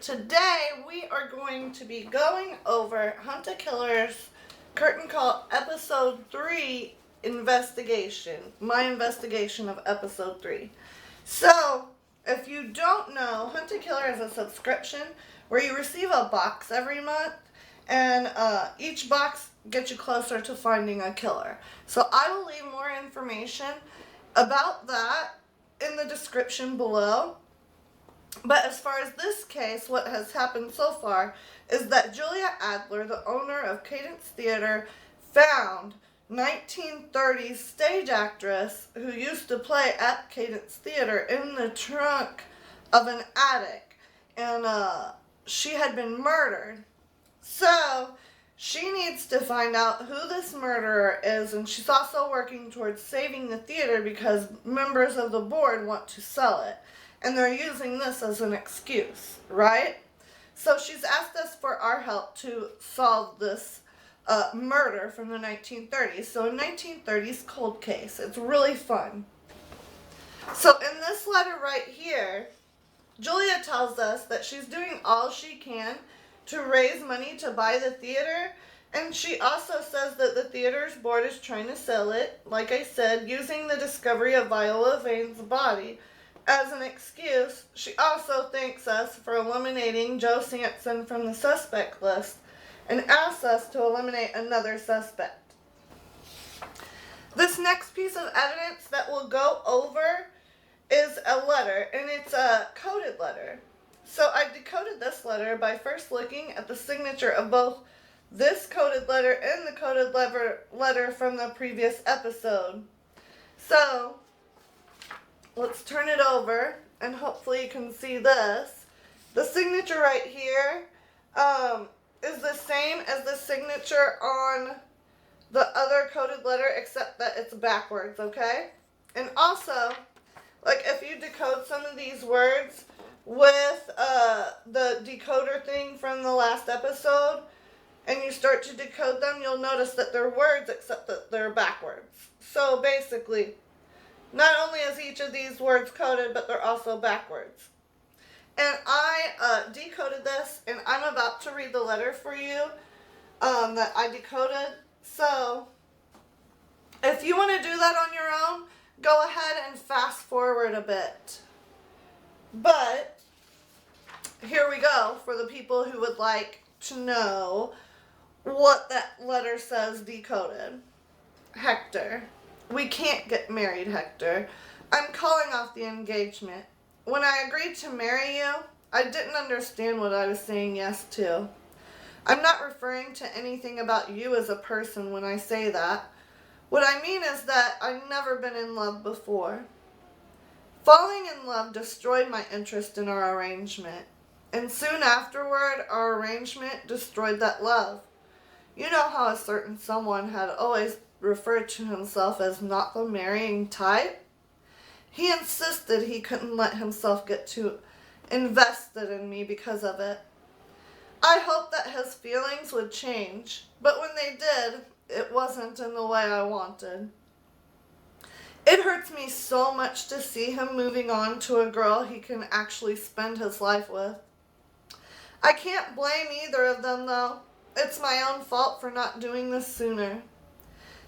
Today we are going to be going over Hunt a Killer's curtain call episode 3 investigation. My investigation of episode 3. So, if you don't know, Hunt a Killer is a subscription where you receive a box every month, and each box gets you closer to finding a killer. So I will leave more information about that in the description below. But as far as this case, what has happened so far is that Julia Adler, the owner of Cadence Theater, found 1930s stage actress who used to play at Cadence Theater in the trunk of an attic, and she had been murdered. So she needs to find out who this murderer is, and she's also working towards saving the theater because members of the board want to sell it. And they're using this as an excuse, right? So she's asked us for our help to solve this murder from the 1930s. So a 1930s cold case. It's really fun. So in this letter right here, Julia tells us that she's doing all she can to raise money to buy the theater. And she also says that the theater's board is trying to sell it, like I said, using the discovery of Viola Vane's body as an excuse. She also thanks us for eliminating Joe Sanson from the suspect list and asks us to eliminate another suspect. This next piece of evidence that we'll go over is a letter, and it's a coded letter. So I decoded this letter by first looking at the signature of both this coded letter and the coded letter from the previous episode. So let's turn it over, and hopefully you can see this. The signature right here is the same as the signature on the other coded letter, except that it's backwards, okay? And also, like if you decode some of these words with the decoder thing from the last episode, and you start to decode them, you'll notice that they're words except that they're backwards. So basically, not only is each of these words coded, but they're also backwards. And I decoded this, and I'm about to read the letter for you that I decoded. So if you want to do that on your own, go ahead and fast forward a bit. But here we go for the people who would like to know what that letter says decoded. Hector. We can't get married, Hector. I'm calling off the engagement. When I agreed to marry you, I didn't understand what I was saying yes to. I'm not referring to anything about you as a person when I say that. What I mean is that I've never been in love before. Falling in love destroyed my interest in our arrangement, and soon afterward, our arrangement destroyed that love. You know how a certain someone had always referred to himself as not the marrying type? He insisted he couldn't let himself get too invested in me because of it. I hoped that his feelings would change, but when they did, it wasn't in the way I wanted. It hurts me so much to see him moving on to a girl he can actually spend his life with. I can't blame either of them, though. It's my own fault for not doing this sooner.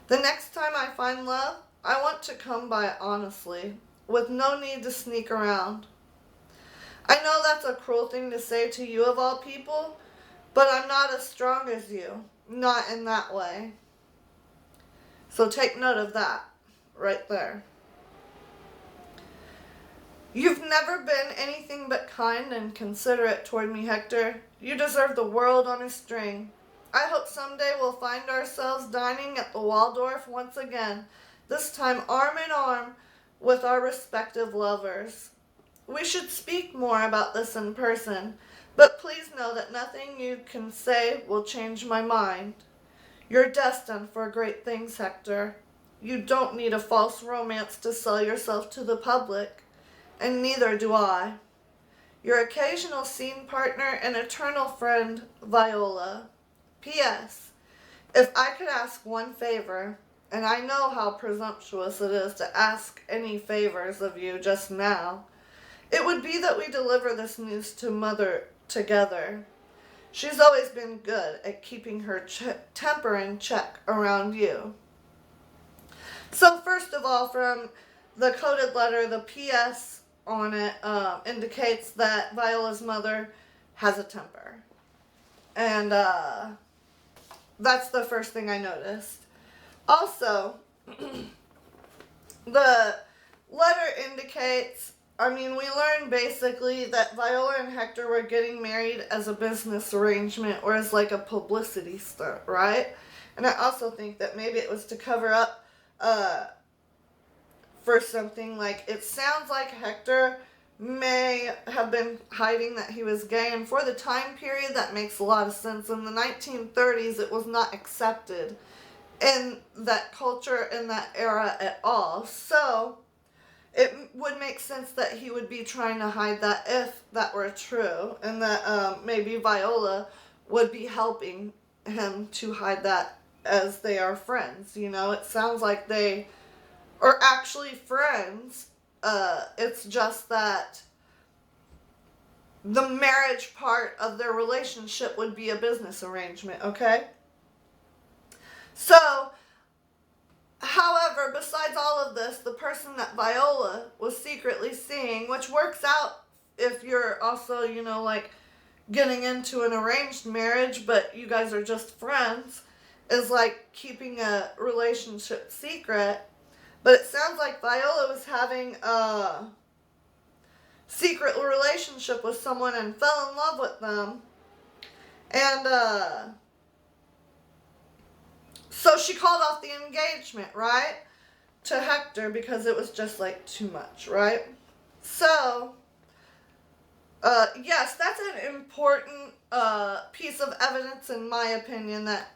The next time I find love, I want to come by it honestly, with no need to sneak around. I know that's a cruel thing to say to you of all people, but I'm not as strong as you, not in that way. So take note of that, right there. You've never been anything but kind and considerate toward me, Hector. You deserve the world on a string. I hope someday we'll find ourselves dining at the Waldorf once again, this time arm in arm with our respective lovers. We should speak more about this in person, but please know that nothing you can say will change my mind. You're destined for great things, Hector. You don't need a false romance to sell yourself to the public, and neither do I. Your occasional scene partner and eternal friend, Viola. P.S. If I could ask one favor, and I know how presumptuous it is to ask any favors of you just now, it would be that we deliver this news to together. She's always been good at keeping her temper in check around you. So first of all, from the coded letter, the PS on it indicates that Viola's mother has a temper. And that's the first thing I noticed. Also, the letter indicates, we learned basically that Viola and Hector were getting married as a business arrangement or as like a publicity stunt, right? And I also think that maybe it was to cover up for something. Like, it sounds like Hector may have been hiding that he was gay, and for the time period that makes a lot of sense. In the 1930s it was not accepted in that culture, in that era at all, so it would make sense that he would be trying to hide that if that were true, and that maybe Viola would be helping him to hide that as they are friends. It sounds like they are actually friends. It's just that the marriage part of their relationship would be a business arrangement, okay? So, however, besides all of this, the person that Viola was secretly seeing, which works out if you're also, getting into an arranged marriage, but you guys are just friends, is like keeping a relationship secret. But it sounds like Viola was having a secret relationship with someone and fell in love with them. And, so she called off the engagement, right? To Hector because it was just like too much, right? So, yes, that's an important piece of evidence in my opinion, that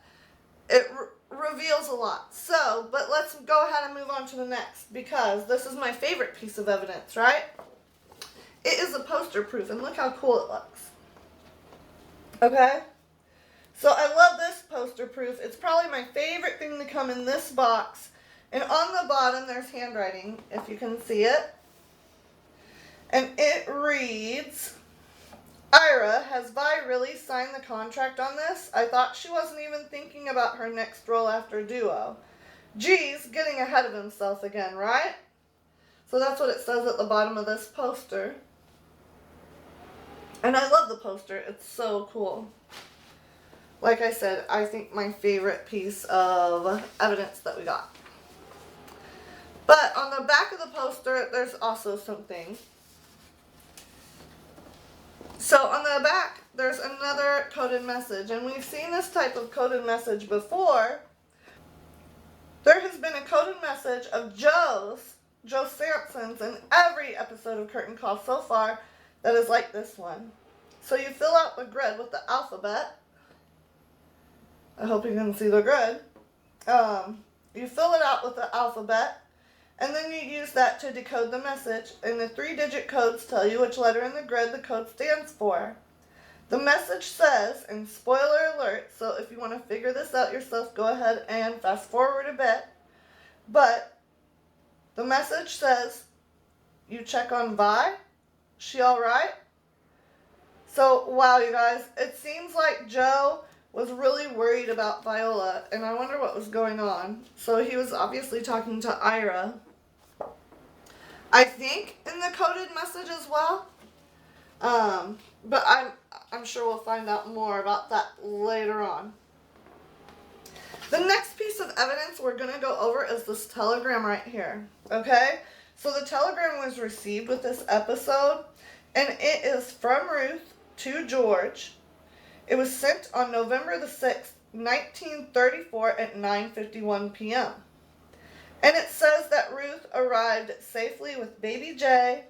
it reveals a lot. So, but let's go ahead and move on to the next, because this is my favorite piece of evidence, right? It is a poster proof, and look how cool it looks. Okay? So I love this poster proof. It's probably my favorite thing to come in this box. And on the bottom there's handwriting, if you can see it. And it reads, Ira, has Vi really signed the contract on this? I thought she wasn't even thinking about her next role after Duo. Geez, getting ahead of himself again, right? So that's what it says at the bottom of this poster. And I love the poster. It's so cool. Like I said, I think my favorite piece of evidence that we got. But on the back of the poster, there's also something. So on the back, there's another coded message. And we've seen this type of coded message before. There has been a coded message of Joe Sampson's in every episode of Curtain Call so far that is like this one. So you fill out the grid with the alphabet. I hope you can see the grid. You fill it out with the alphabet, and then you use that to decode the message, and the 3-digit codes tell you which letter in the grid the code stands for. The message says, and spoiler alert, so if you want to figure this out yourself, go ahead and fast forward a bit, but the message says, you check on Vi? She alright? So, wow, you guys, it seems like Joe was really worried about Viola, and I wonder what was going on. So he was obviously talking to Ira, I think, in the coded message as well. But I'm sure we'll find out more about that later on. The next piece of evidence we're going to go over is this telegram right here, okay? So the telegram was received with this episode, and it is from Ruth to George. It was sent on November the 6th, 1934 at 9:51 p.m. And it says that Ruth arrived safely with baby Jay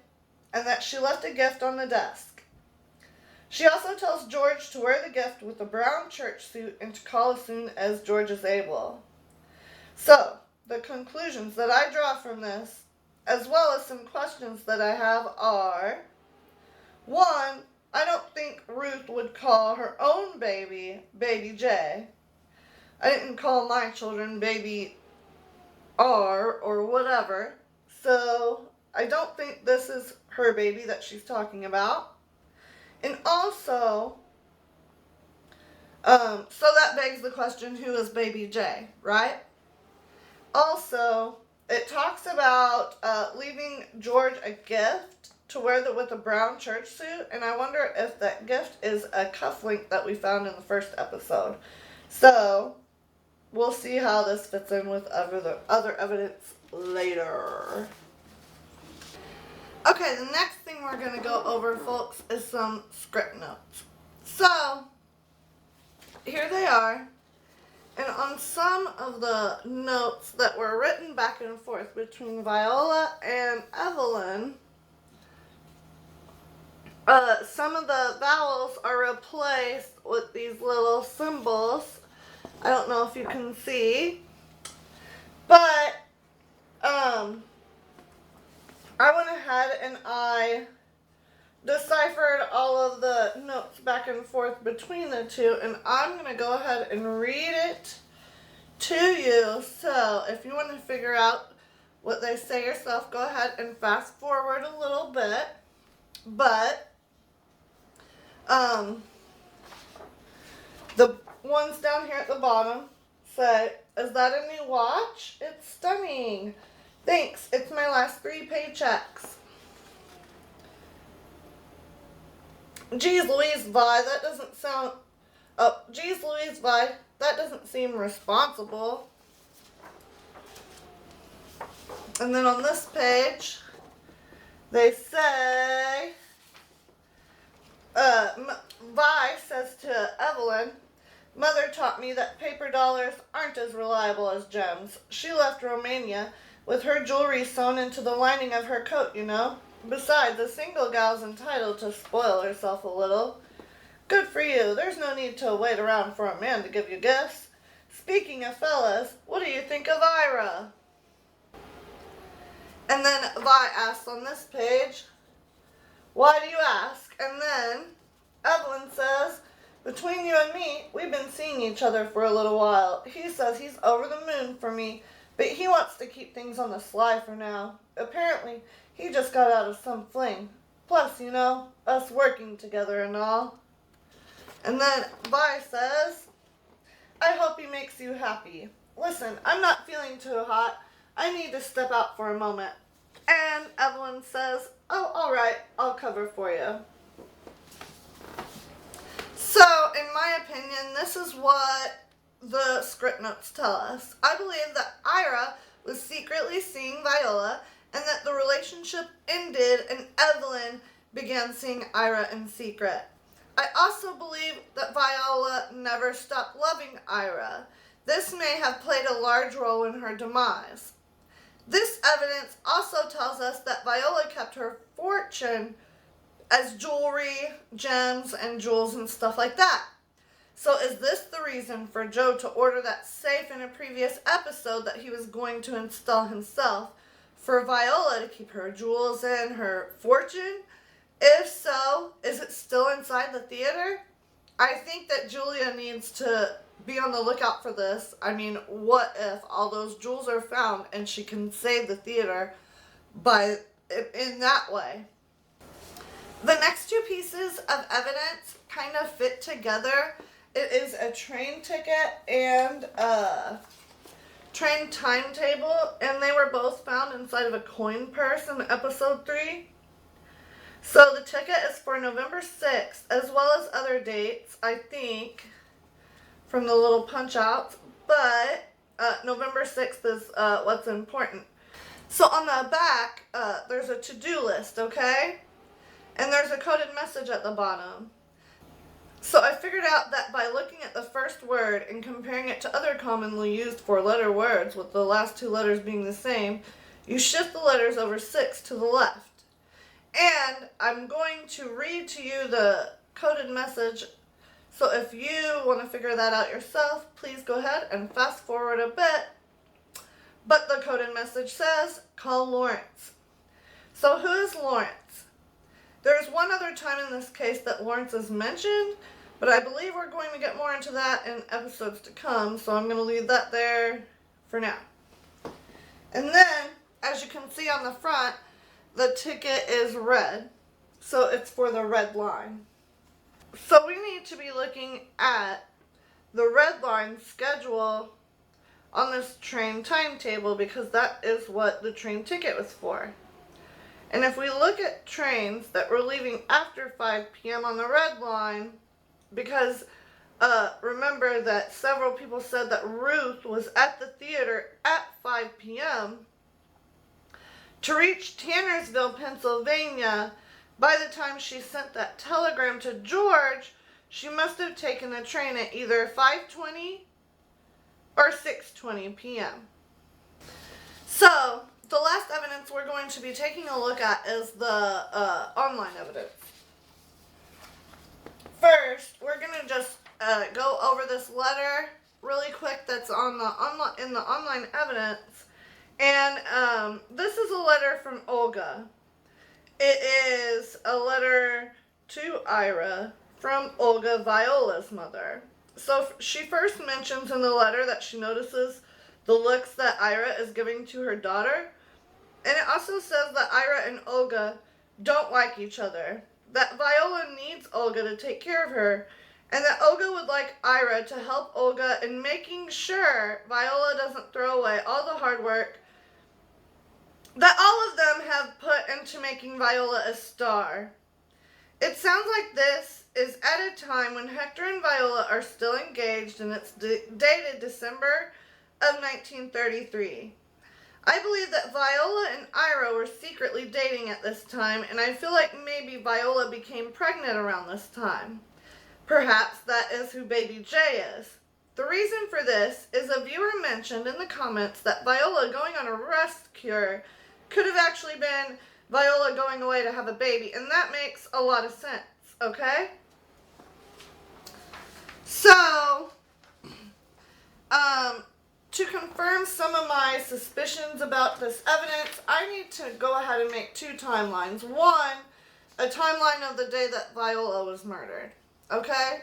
and that she left a gift on the desk. She also tells George to wear the gift with a brown church suit and to call as soon as George is able. So, the conclusions that I draw from this, as well as some questions that I have, are: 1, I don't think Ruth would call her own baby, Baby J. I didn't call my children Baby R or whatever, so I don't think this is her baby that she's talking about. And also, so that begs the question, who is Baby J, right? Also, it talks about leaving George a gift to wear with a brown church suit, and I wonder if that gift is a cufflink that we found in the first episode. So, we'll see how this fits in with other evidence later. Okay, the next thing we're going to go over, folks, is some script notes. So, here they are. And on some of the notes that were written back and forth between Viola and Evelyn, some of the vowels are replaced with these little symbols. I don't know if you can see, but I went ahead and I deciphered all of the notes back and forth between the two, and I'm going to go ahead and read it to you. So if you want to figure out what they say yourself, go ahead and fast forward a little bit. But the ones down here at the bottom say, "Is that a new watch? It's stunning. Thanks, it's my last 3 paychecks." Geez Louise, Vi, that doesn't sound... Oh, geez Louise, Vi, that doesn't seem responsible. And then on this page, they say... Vi says to Evelyn, "Mother taught me that paper dollars aren't as reliable as gems. She left Romania with her jewelry sewn into the lining of her coat, you know. Besides, a single gal's entitled to spoil herself a little. Good for you. There's no need to wait around for a man to give you gifts. Speaking of fellas, what do you think of Ira?" And then Vi asks on this page, "Why do you ask?" And then Evelyn says, "Between you and me, we've been seeing each other for a little while. He says he's over the moon for me, but he wants to keep things on the sly for now. Apparently, he just got out of some fling. Plus, you know, us working together and all." And then Vi says, "I hope he makes you happy. Listen, I'm not feeling too hot. I need to step out for a moment." And Evelyn says, "Oh, all right, I'll cover for you." So, in my opinion, this is what the script notes tell us. I believe that Ira was secretly seeing Viola, and that the relationship ended and Evelyn began seeing Ira in secret. I also believe that Viola never stopped loving Ira. This may have played a large role in her demise. This evidence also tells us that Viola kept her fortune as jewelry, gems, and jewels and stuff like that. So is this the reason for Joe to order that safe in a previous episode that he was going to install himself for Viola to keep her jewels in, her fortune? If so, is it still inside the theater? I think that Julia needs to be on the lookout for this. I mean, what if all those jewels are found and she can save the theater in that way? The next 2 pieces of evidence kind of fit together. It is a train ticket and a train timetable, and they were both found inside of a coin purse in episode 3. So the ticket is for November 6th, as well as other dates, I think, from the little punch outs, but November 6th is what's important. So on the back, there's a to-do list, okay? And there's a coded message at the bottom. So I figured out that by looking at the first word and comparing it to other commonly used 4-letter words, with the last 2 letters being the same, you shift the letters over 6 to the left. And I'm going to read to you the coded message. So if you want to figure that out yourself, please go ahead and fast forward a bit. But the coded message says, "Call Lawrence." So who is Lawrence? There's one other time in this case that Lawrence is mentioned, but I believe we're going to get more into that in episodes to come, so I'm going to leave that there for now. And then, as you can see on the front, the ticket is red, so it's for the red line. So we need to be looking at the red line schedule on this train timetable because that is what the train ticket was for. And if we look at trains that were leaving after 5 p.m. on the red line, because remember that several people said that Ruth was at the theater at 5 p.m. to reach Tannersville, Pennsylvania. By the time she sent that telegram to George, she must have taken the train at either 5:20 or 6:20 p.m. So, the last evidence we're going to be taking a look at is the online evidence. First, we're going to just go over this letter really quick that's on in the online evidence. And this is a letter from Olga. It is a letter to Ira from Olga, Viola's mother. So she first mentions in the letter that she notices the looks that Ira is giving to her daughter. And it also says that Ira and Olga don't like each other. That Viola needs Olga to take care of her. And that Olga would like Ira to help Olga in making sure Viola doesn't throw away all the hard work that all of them have put into making Viola a star. It sounds like this is at a time when Hector and Viola are still engaged, and it's dated December of 1933. I believe that Viola and Ira were secretly dating at this time, and I feel like maybe Viola became pregnant around this time. Perhaps that is who baby J is. The reason for this is a viewer mentioned in the comments that Viola going on a rest cure could have actually been Viola going away to have a baby, and that makes a lot of sense, okay? So, to confirm some of my suspicions about this evidence, I need to go ahead and make two timelines. One, a timeline of the day that Viola was murdered, okay?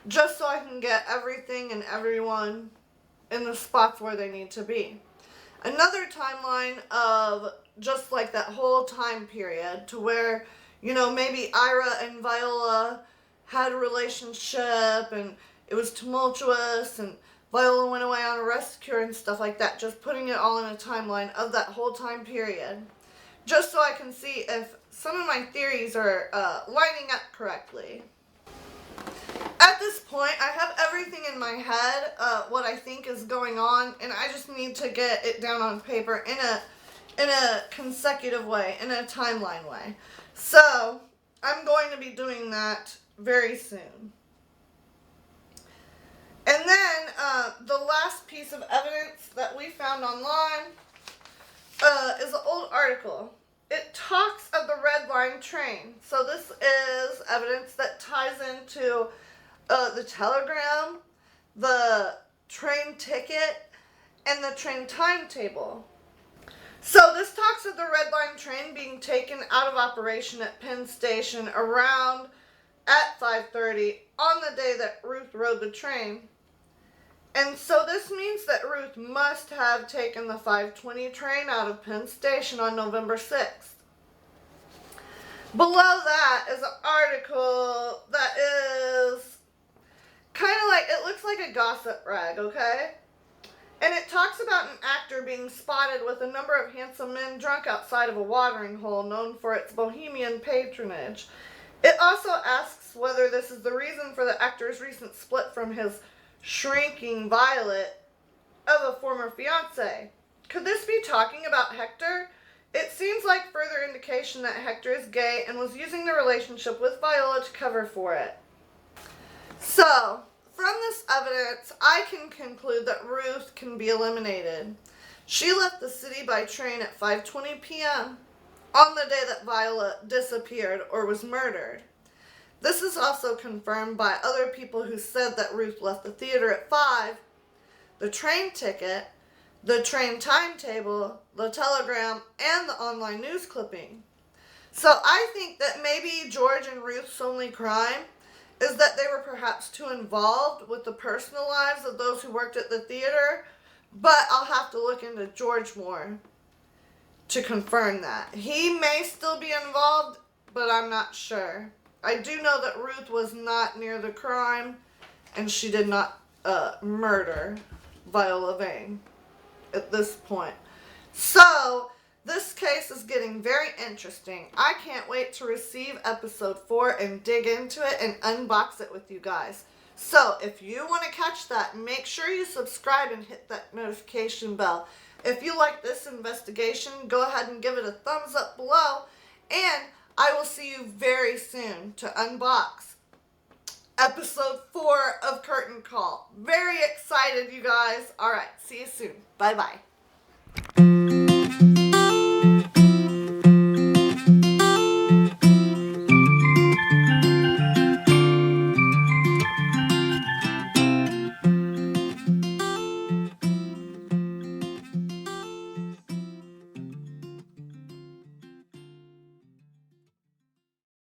Just so I can get everything and everyone in the spots where they need to be. Another timeline of just like that whole time period to where, you know, maybe Ira and Viola had a relationship and it was tumultuous and Viola went away on a rest cure and stuff like that. Just putting it all in a timeline of that whole time period. Just so I can see if some of my theories are lining up correctly. At this point, I have everything in my head, what I think is going on, and I just need to get it down on paper in a consecutive way, in a timeline way. So, I'm going to be doing that very soon. And then, the last piece of evidence that we found online is an old article. It talks of the Red Line train. So this is evidence that ties into the telegram, the train ticket, and the train timetable. So this talks of the Red Line train being taken out of operation at Penn Station around at 5:30 on the day that Ruth rode the train. And so this means that Ruth must have taken the 5:20 train out of Penn Station on November 6th. Below that is an article that is kind of like, it looks like a gossip rag, okay? And it talks about an actor being spotted with a number of handsome men drunk outside of a watering hole known for its bohemian patronage. It also asks whether this is the reason for the actor's recent split from his shrinking Violet of a former fiance. Could this be talking about Hector? It seems like further indication that Hector is gay and was using the relationship with Viola to cover for it. So, from this evidence, I can conclude that Ruth can be eliminated. She left the city by train at 5:20 p.m. on the day that Viola disappeared or was murdered. This is also confirmed by other people who said that Ruth left the theater at 5, the train ticket, the train timetable, the telegram, and the online news clipping. So I think that maybe George and Ruth's only crime is that they were perhaps too involved with the personal lives of those who worked at the theater, but I'll have to look into George more to confirm that. He may still be involved, but I'm not sure. I do know that Ruth was not near the crime, and she did not murder Viola Vane at this point. So, this case is getting very interesting. I can't wait to receive episode 4 and dig into it and unbox it with you guys. So, if you want to catch that, make sure you subscribe and hit that notification bell. If you like this investigation, go ahead and give it a thumbs up below. And I will see you very soon to unbox episode 4 of Curtain Call. Very excited, you guys. All right, see you soon. Bye-bye.